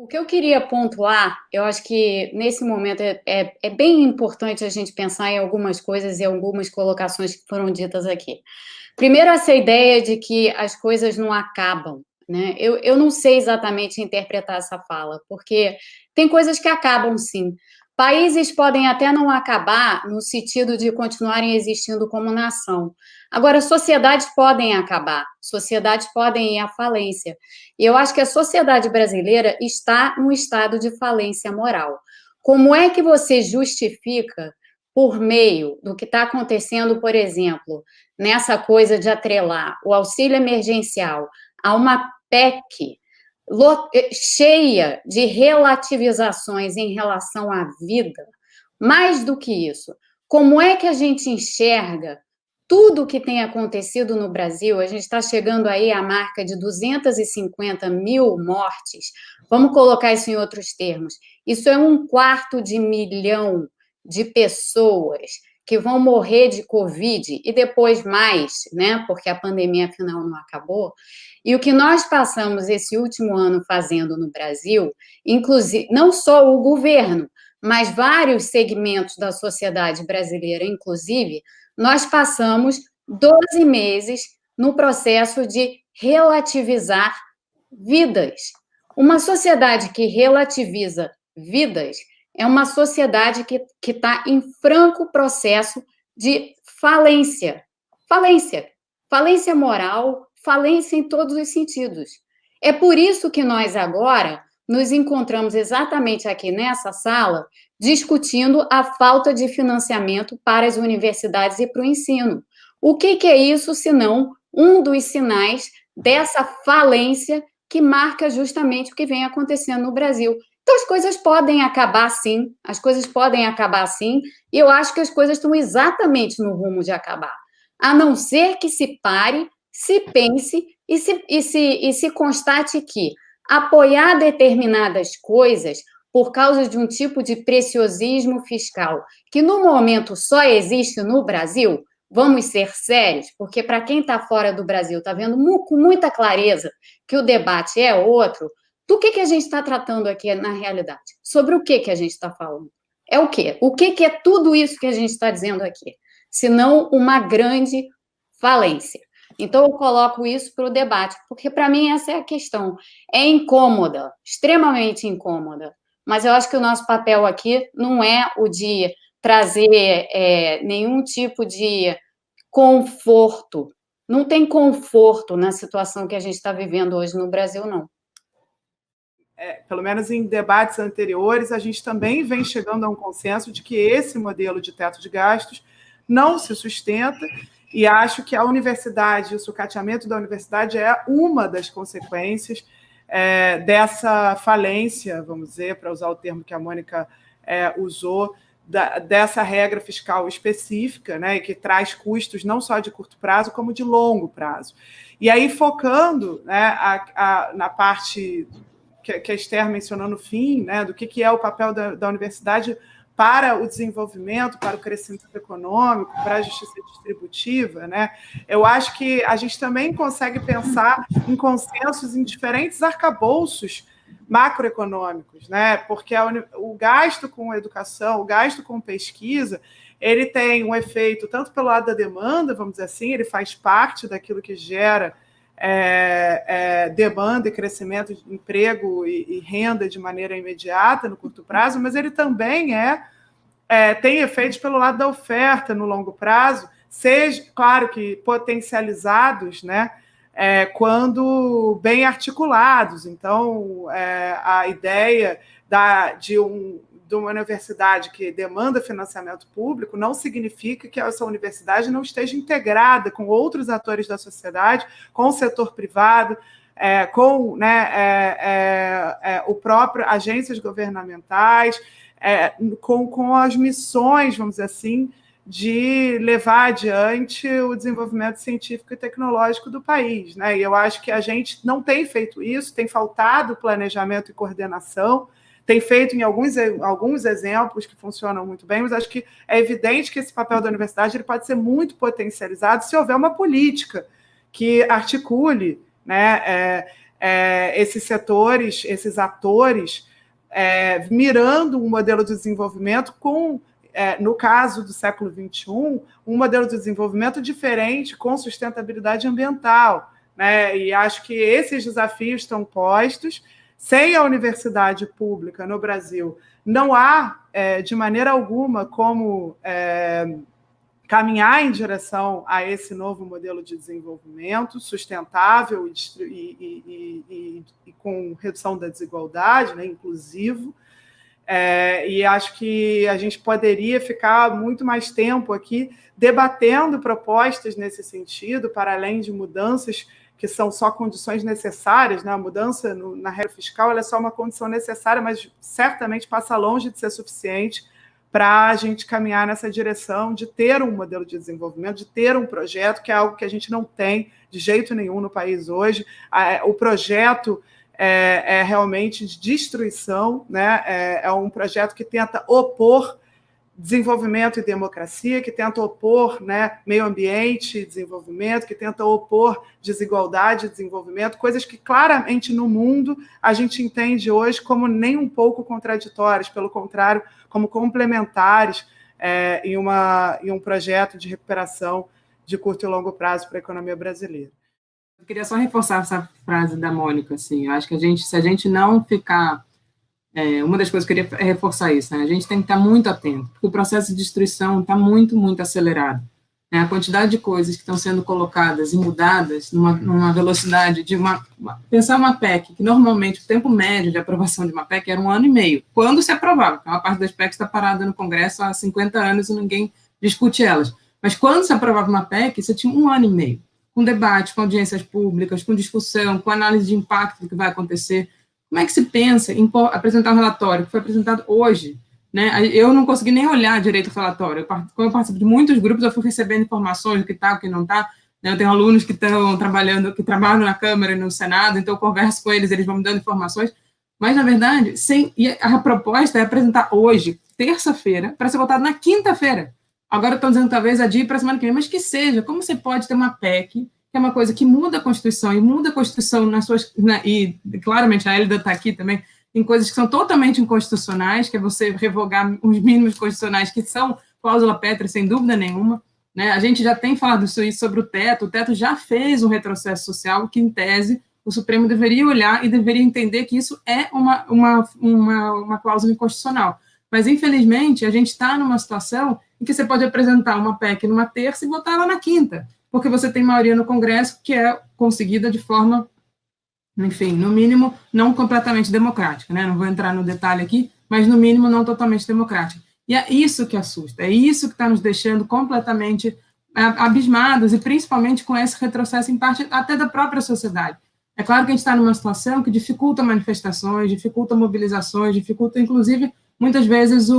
O que eu queria pontuar, eu acho que nesse momento é bem importante a gente pensar em algumas coisas e algumas colocações que foram ditas aqui. Primeiro, essa ideia de que as coisas não acabam, né? Eu não sei exatamente interpretar essa fala, porque tem coisas que acabam sim. Países podem até não acabar no sentido de continuarem existindo como nação. Agora, sociedades podem acabar, sociedades podem ir à falência. E eu acho que a sociedade brasileira está num estado de falência moral. Como é que você justifica, por meio do que está acontecendo, por exemplo, nessa coisa de atrelar o auxílio emergencial a uma PEC cheia de relativizações em relação à vida? Mais do que isso, como é que a gente enxerga tudo o que tem acontecido no Brasil? A gente está chegando aí à marca de 250 mil mortes. Vamos colocar isso em outros termos. Isso é 250 mil de pessoas que vão morrer de Covid e depois mais, né? Porque a pandemia, afinal, não acabou. E o que nós passamos esse último ano fazendo no Brasil, inclusive, não só o governo, mas vários segmentos da sociedade brasileira, inclusive, nós passamos 12 meses no processo de relativizar vidas. Uma sociedade que relativiza vidas é uma sociedade que está em franco processo de falência. Falência. Falência moral, falência em todos os sentidos. É por isso que nós agora nos encontramos exatamente aqui nessa sala discutindo a falta de financiamento para as universidades e para o ensino. O que é isso, senão um dos sinais dessa falência que marca justamente o que vem acontecendo no Brasil? Então, as coisas podem acabar sim, as coisas podem acabar sim, e eu acho que as coisas estão exatamente no rumo de acabar. A não ser que se pare, se pense e se constate que apoiar determinadas coisas por causa de um tipo de preciosismo fiscal que no momento só existe no Brasil, vamos ser sérios, porque para quem está fora do Brasil está vendo com muita clareza que o debate é outro. Do que a gente está tratando aqui na realidade? Sobre o que a gente está falando? É o quê? O que é tudo isso que a gente está dizendo aqui? Senão uma grande falência. Então, eu coloco isso para o debate, porque para mim essa é a questão. É incômoda, extremamente incômoda, mas eu acho que o nosso papel aqui não é o de trazer nenhum tipo de conforto. Não tem conforto na situação que a gente está vivendo hoje no Brasil, não. Pelo menos em debates anteriores, a gente também vem chegando a um consenso de que esse modelo de teto de gastos não se sustenta, e acho que a universidade, o sucateamento da universidade é uma das consequências dessa falência, vamos dizer, para usar o termo que a Mônica usou, dessa regra fiscal específica, né, que traz custos não só de curto prazo, como de longo prazo. E aí, focando, né, na parte que a Esther mencionou no fim, né, do que é o papel da universidade para o desenvolvimento, para o crescimento econômico, para a justiça distributiva, né? Eu acho que a gente também consegue pensar em consensos em diferentes arcabouços macroeconômicos, né? Porque o gasto com educação, o gasto com pesquisa, ele tem um efeito tanto pelo lado da demanda, vamos dizer assim, ele faz parte daquilo que gera demanda e crescimento de emprego e renda de maneira imediata, no curto prazo, mas ele também tem efeitos pelo lado da oferta no longo prazo, seja, claro que potencializados, né, quando bem articulados. Então, a ideia de uma universidade que demanda financiamento público não significa que essa universidade não esteja integrada com outros atores da sociedade, com o setor privado, com, né, o próprio agências governamentais, com as missões, vamos dizer assim, de levar adiante o desenvolvimento científico e tecnológico do país, né? E eu acho que a gente não tem feito isso, tem faltado planejamento e coordenação, tem feito em alguns exemplos que funcionam muito bem, mas acho que é evidente que esse papel da universidade ele pode ser muito potencializado se houver uma política que articule, né, esses setores, esses atores, mirando um modelo de desenvolvimento no caso do século XXI, um modelo de desenvolvimento diferente, com sustentabilidade ambiental, né? E acho que esses desafios estão postos. Sem a universidade pública no Brasil, não há, de maneira alguma, como caminhar em direção a esse novo modelo de desenvolvimento sustentável e com redução da desigualdade, né, inclusivo. E acho que a gente poderia ficar muito mais tempo aqui debatendo propostas nesse sentido, para além de mudanças que são só condições necessárias, né? A mudança na regra fiscal ela é só uma condição necessária, mas certamente passa longe de ser suficiente para a gente caminhar nessa direção de ter um modelo de desenvolvimento, de ter um projeto, que é algo que a gente não tem de jeito nenhum no país hoje. O projeto é realmente de destruição, né? É um projeto que tenta opor desenvolvimento e democracia, que tenta opor, né, meio ambiente e desenvolvimento, que tenta opor desigualdade e desenvolvimento, coisas que claramente no mundo a gente entende hoje como nem um pouco contraditórias, pelo contrário, como complementares em um projeto de recuperação de curto e longo prazo para a economia brasileira. Eu queria só reforçar essa frase da Mônica, assim, eu acho que se a gente não ficar... uma das coisas que eu queria reforçar isso, né? A gente tem que estar muito atento, porque o processo de destruição está muito, muito acelerado. Né? A quantidade de coisas que estão sendo colocadas e mudadas numa velocidade de pensar uma PEC, que normalmente o tempo médio de aprovação de uma PEC era 1 ano e meio, quando se aprovava, porque uma parte das PECs está parada no Congresso há 50 anos e ninguém discute elas. Mas quando se aprovava uma PEC, você tinha 1 ano e meio, com debate, com audiências públicas, com discussão, com análise de impacto do que vai acontecer. Como é que se pensa em apresentar um relatório que foi apresentado hoje? Né? Eu não consegui nem olhar direito o relatório. Como eu participo de muitos grupos, eu fui recebendo informações do que está, o que não está. Né? Eu tenho alunos que estão trabalhando, que trabalham na Câmara e no Senado, então eu converso com eles, eles vão me dando informações. Mas, na verdade, a proposta é apresentar hoje, terça-feira, para ser votado na quinta-feira. Agora estão dizendo, talvez, adia para a semana que vem, mas que seja. Como você pode ter uma PEC, que é uma coisa que muda a Constituição, e muda a Constituição nas suas... e, claramente, a Hélida está aqui também, tem coisas que são totalmente inconstitucionais, que é você revogar os mínimos constitucionais, que são cláusula pétrea, sem dúvida nenhuma. Né? A gente já tem falado isso sobre o teto já fez um retrocesso social que, em tese, o Supremo deveria olhar e deveria entender que isso é uma cláusula inconstitucional. Mas, infelizmente, a gente está numa situação em que você pode apresentar uma PEC numa terça e votar ela na quinta, porque você tem maioria no Congresso que é conseguida de forma, enfim, no mínimo, não completamente democrática, né? Não vou entrar no detalhe aqui, mas no mínimo não totalmente democrática. E é isso que assusta, é isso que está nos deixando completamente abismados, e principalmente com esse retrocesso, em parte, até da própria sociedade. É claro que a gente está numa situação que dificulta manifestações, dificulta mobilizações, dificulta, inclusive, muitas vezes,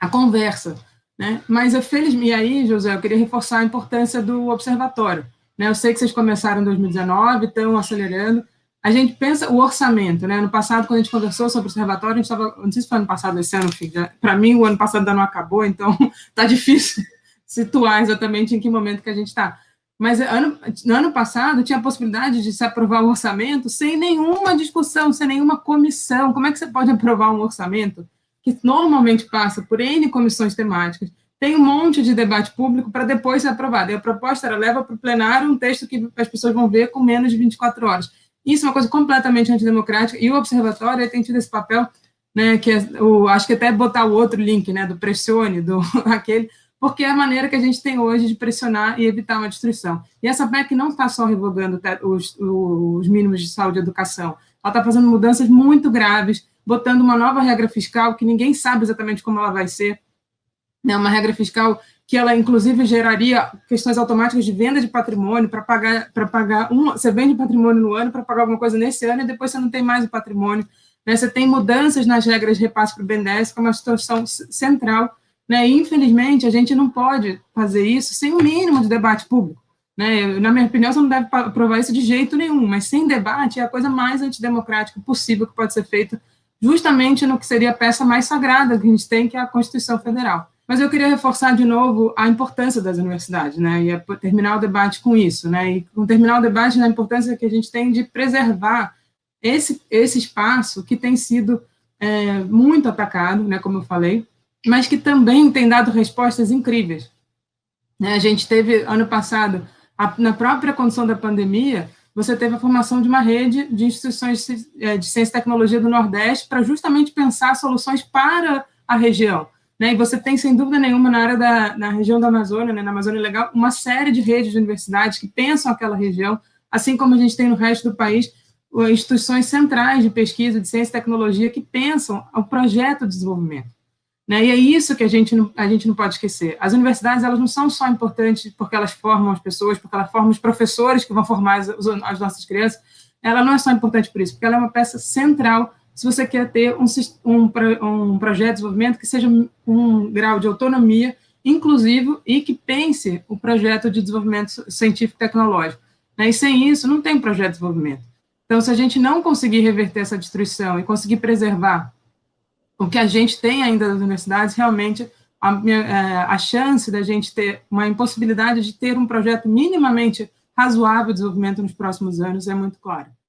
a conversa. Né? Mas, felizmente, e aí, José, eu queria reforçar a importância do observatório. Né? Eu sei que vocês começaram em 2019, estão acelerando. A gente pensa o orçamento. Né? No passado, quando a gente conversou sobre o observatório, a gente estava, não sei se foi ano passado, esse ano, para mim, o ano passado ainda não acabou, então está difícil situar exatamente em que momento que a gente está. Mas no ano passado tinha a possibilidade de se aprovar o orçamento sem nenhuma discussão, sem nenhuma comissão. Como é que você pode aprovar um orçamento que normalmente passa por N comissões temáticas, tem um monte de debate público para depois ser aprovado? E a proposta leva para o plenário um texto que as pessoas vão ver com menos de 24 horas. Isso é uma coisa completamente antidemocrática, e o observatório tem tido esse papel, né, que acho que até botar o outro link, né, do Pressione, aquele, porque é a maneira que a gente tem hoje de pressionar e evitar uma destruição. E essa PEC não está só revogando os mínimos de saúde e educação, ela está fazendo mudanças muito graves, botando uma nova regra fiscal que ninguém sabe exatamente como ela vai ser, né, uma regra fiscal que ela, inclusive, geraria questões automáticas de venda de patrimônio para pagar você vende patrimônio no ano para pagar alguma coisa nesse ano e depois você não tem mais o patrimônio. Né, você tem mudanças nas regras de repasse para o BNDES, que é uma situação central. Né, e, infelizmente, a gente não pode fazer isso sem o mínimo de debate público. Né? Na minha opinião, você não deve aprovar isso de jeito nenhum, mas sem debate é a coisa mais antidemocrática possível que pode ser feita, justamente no que seria a peça mais sagrada que a gente tem, que é a Constituição Federal. Mas eu queria reforçar de novo a importância das universidades, né, e terminar o debate com isso, né, e terminar o debate na importância que a gente tem de preservar esse espaço que tem sido muito atacado, né, como eu falei, mas que também tem dado respostas incríveis. Né, a gente teve, ano passado, na própria condição da pandemia, você teve a formação de uma rede de instituições de ciência e tecnologia do Nordeste para justamente pensar soluções para a região. Né, e você tem, sem dúvida nenhuma, na região da Amazônia, né, na Amazônia Legal, uma série de redes de universidades que pensam aquela região, assim como a gente tem no resto do país, instituições centrais de pesquisa, de ciência e tecnologia, que pensam o projeto de desenvolvimento. Né, e é isso que a gente não pode esquecer. As universidades, elas não são só importantes porque elas formam as pessoas, porque elas formam os professores que vão formar as nossas crianças, ela não é só importante por isso, porque ela é uma peça central se você quer ter um projeto de desenvolvimento que seja um grau de autonomia inclusivo e que pense o projeto de desenvolvimento científico e tecnológico. Né? E sem isso, não tem projeto de desenvolvimento. Então, se a gente não conseguir reverter essa destruição e conseguir preservar o que a gente tem ainda das universidades, realmente a chance da gente ter uma impossibilidade de ter um projeto minimamente razoável de desenvolvimento nos próximos anos é muito clara.